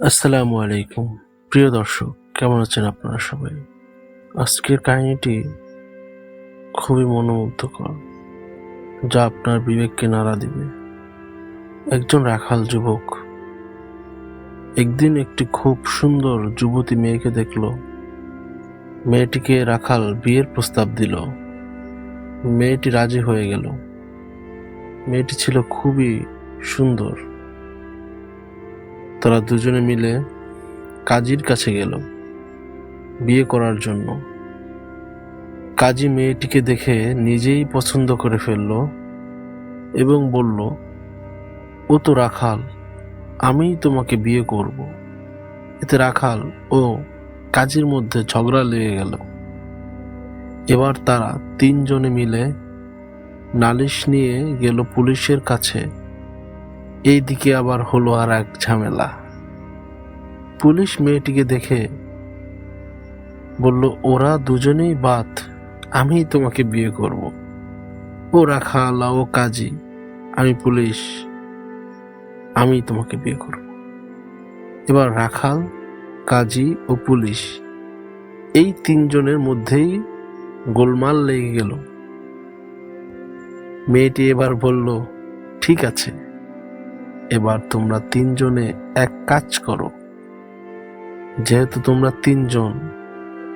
আসসালামু আলাইকুম। প্রিয় দর্শক, কেমন আছেন আপনারা সবাই? আজকের কাহিনীটি খুবই মনোমুগ্ধকর, যা আপনার বিবেককে নাড়া দিবে। একজন রাখাল যুবক একদিন একটি খুব সুন্দর যুবতী মেয়েকে দেখল। মেয়েটিকে রাখাল বিয়ের প্রস্তাব দিল। মেয়েটি রাজি হয়ে গেল। মেয়েটি ছিল খুবই সুন্দর। তারা দুজনে মিলে কাজীর কাছে গেল বিয়ে করার জন্য। কাজী মেয়েটিকে দেখে নিজেই পছন্দ করে ফেলল এবং বলল, ও তো রাখাল, আমিই তোমাকে বিয়ে করব। এতে রাখাল ও কাজীর মধ্যে ঝগড়া লেগে গেল। এবার তারা তিনজনে মিলে নালিশ নিয়ে গেল পুলিশের কাছে। এইদিকে আবার হলো আর এক ঝামেলা। পুলিশ মেয়েটিকে দেখে বলল, ওরা দুজনেই বাদ, আমিই তোমাকে বিয়ে করব। ও রাখাল ও কাজী, আমি পুলিশ, আমি তোমাকে বিয়ে করব। এবার রাখাল, কাজী ও পুলিশ এই তিনজনের মধ্যেই গোলমাল লেগে গেল। মেয়েটি এবার বলল, ঠিক আছে, এবার তোমরা তিনজনে এক কাজ করো। যেহেতু তোমরা তিনজন,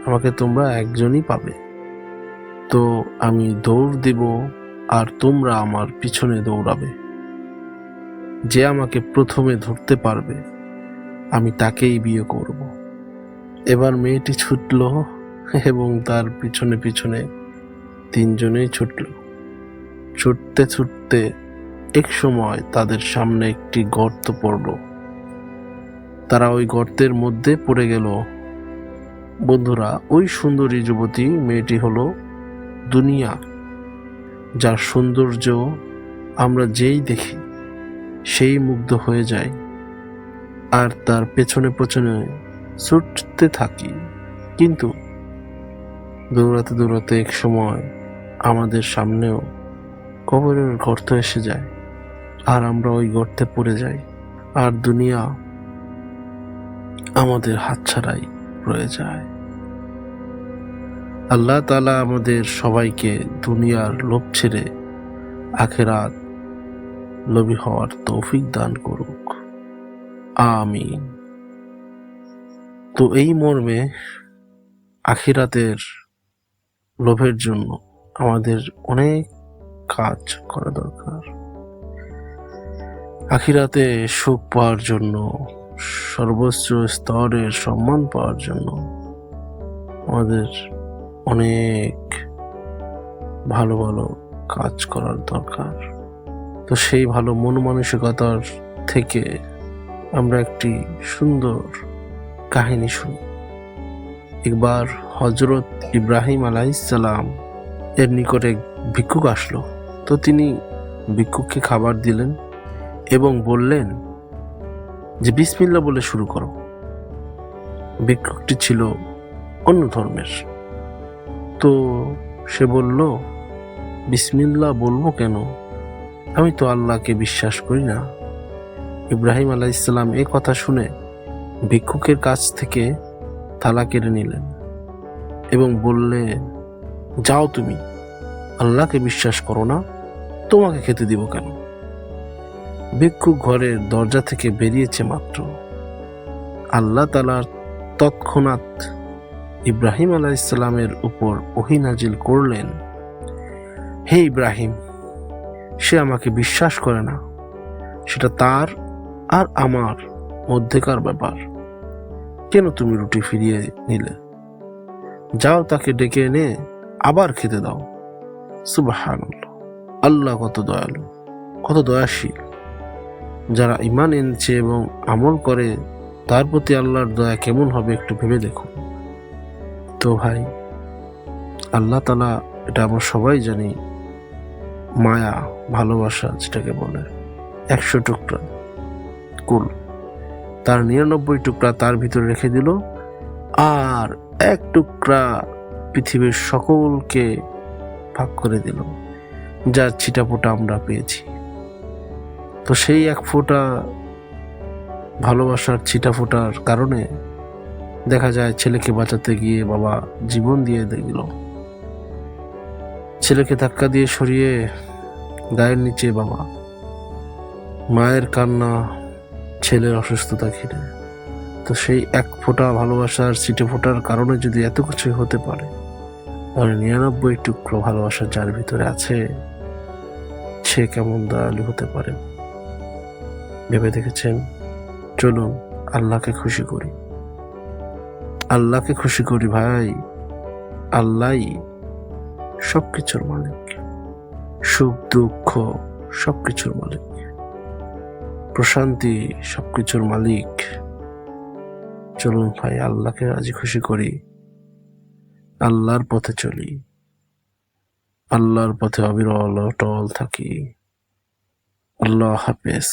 আমাকে তোমরা একজনই পাবে। তো আমি দৌড় দিব আর তোমরা আমার পিছনে দৌড়াবে। যে আমাকে প্রথমে ধরতে পারবে আমি তাকেই বিয়ে করব। এবার মেয়েটি ছুটল এবং তার পিছনে পিছনে তিনজনেই ছুটল। ছুটতে ছুটতে এক সময় তাদের সামনে একটি গর্ত পড়ল। তারা ওই গর্তের মধ্যে পড়ে গেল। বন্ধুরা, ওই সুন্দরী যুবতী মেয়েটি হলো দুনিয়া, যার সৌন্দর্য আমরা যেই দেখি সেই মুগ্ধ হয়ে যায় আর তার পেছনে পেছনে ছুটতে থাকি। কিন্তু দৌড়াতে দৌড়াতে এক সময় আমাদের সামনেও কবরের গর্ত এসে যায় আর আমরা ওই গর্তে পড়ে যাই, আর দুনিয়া আমাদের হাতছাড়াই রয়ে যায়। আল্লাহ তাআলা আমাদের সবাইকে দুনিয়ার লোভ ছেড়ে আখিরাত লোভী হওয়ার তৌফিক দান করুক, আমিন। তো এই মর্মে আখিরাতের লোভের জন্য আমাদের অনেক কাজ করা দরকার। আখিরাতে সুখ পাওয়ার জন্য, সর্বোচ্চ স্তরের সম্মান পাওয়ার জন্য আমাদের অনেক ভালো ভালো কাজ করার দরকার। তো সেই ভালো মন মানসিকতার থেকে আমরা একটি সুন্দর কাহিনী শুনি। একবার হযরত ইব্রাহিম আলাইহিসসালাম এর নিকটে ভিক্ষুক আসলো। তো তিনি ভিক্ষুককে খাবার দিলেন এবং বললেন যে বিসমিল্লাহ বলে শুরু করো। ভিক্ষুকটি ছিল অন্য ধর্মের। তো সে বলল, বিসমিল্লাহ বলবো কেন? আমি তো আল্লাহকে বিশ্বাস করি না। ইব্রাহিম আলাইহিসসালাম এই কথা শুনে ভিক্ষুকের কাছ থেকে থালা কেড়ে নিলেন এবং বললেন, যাও, তুমি আল্লাহকে বিশ্বাস করো না, তোমাকে খেতে দিব কেন? ভিক্ষুক ঘরের দরজা থেকে বেরিয়েছে মাত্র আল্লাহ তাআলা তৎক্ষণাৎ ইব্রাহিম আলাইহিসসালামের উপর ওহী নাজিল করলেন, হে ইব্রাহিম, সে আমাকে বিশ্বাস করে না, সেটা তার আর আমার মধ্যেকার ব্যাপার। কেন তুমি রুটি ফিরিয়ে নিলে? যাও, তাকে ডেকে এনে আবার খেতে দাও। সুবহানাল্লাহ, আল্লাহ কত দয়ালু, কত দয়াশীল। যারা ঈমান এনেছে এবং আমল করে, তার প্রতি আল্লাহর দয়া কেমন হবে একটু ভেবে দেখুন। তো ভাই, আল্লাহ তাআলা, এটা আমরা সবাই জানি, মায়া, ভালোবাসা যেটাকে বলে, 100 টুকরা কুল, তার 99 টুকরা তার ভিতরে রেখে দিল আর 1 টুকরা পৃথিবীর সকলকে ভাগ করে দিল, যার ছিটাফোঁটা আমরা পেয়েছি। তো সেই 1 ফোঁটা ভালোবাসার ছিটাফোটার কারণে দেখা যায় ছেলেকে বাঁচাতে গিয়ে বাবা জীবন দিয়ে দিল। ছেলেকে ধাক্কা দিয়ে সরিয়ে গায়ের নিচে বাবা, মায়ের কান্না, ছেলের অসুস্থতা ঘিরে। তো সেই এক ফোঁটা ভালোবাসার ছিটে ফোটার কারণে যদি এত কিছু হতে পারে, তাহলে 99 টুকরো ভালোবাসা যার ভিতরে আছে, সে কেমন দয়ালু হতে পারে ভেবে দেখেছেন? চলুন আল্লাহকে খুশি করি, আল্লাহকে খুশি করি ভাই। আল্লাহই সবকিছুর মালিক, সুখ দুঃখ সবকিছুর মালিক, প্রশান্তি সবকিছুর মালিক। চলুন ভাই আল্লাহকে রাজি খুশি করি, আল্লাহর পথে চলি, আল্লাহর পথে অবিরল অটল থাকি। আল্লাহ হাফেজ।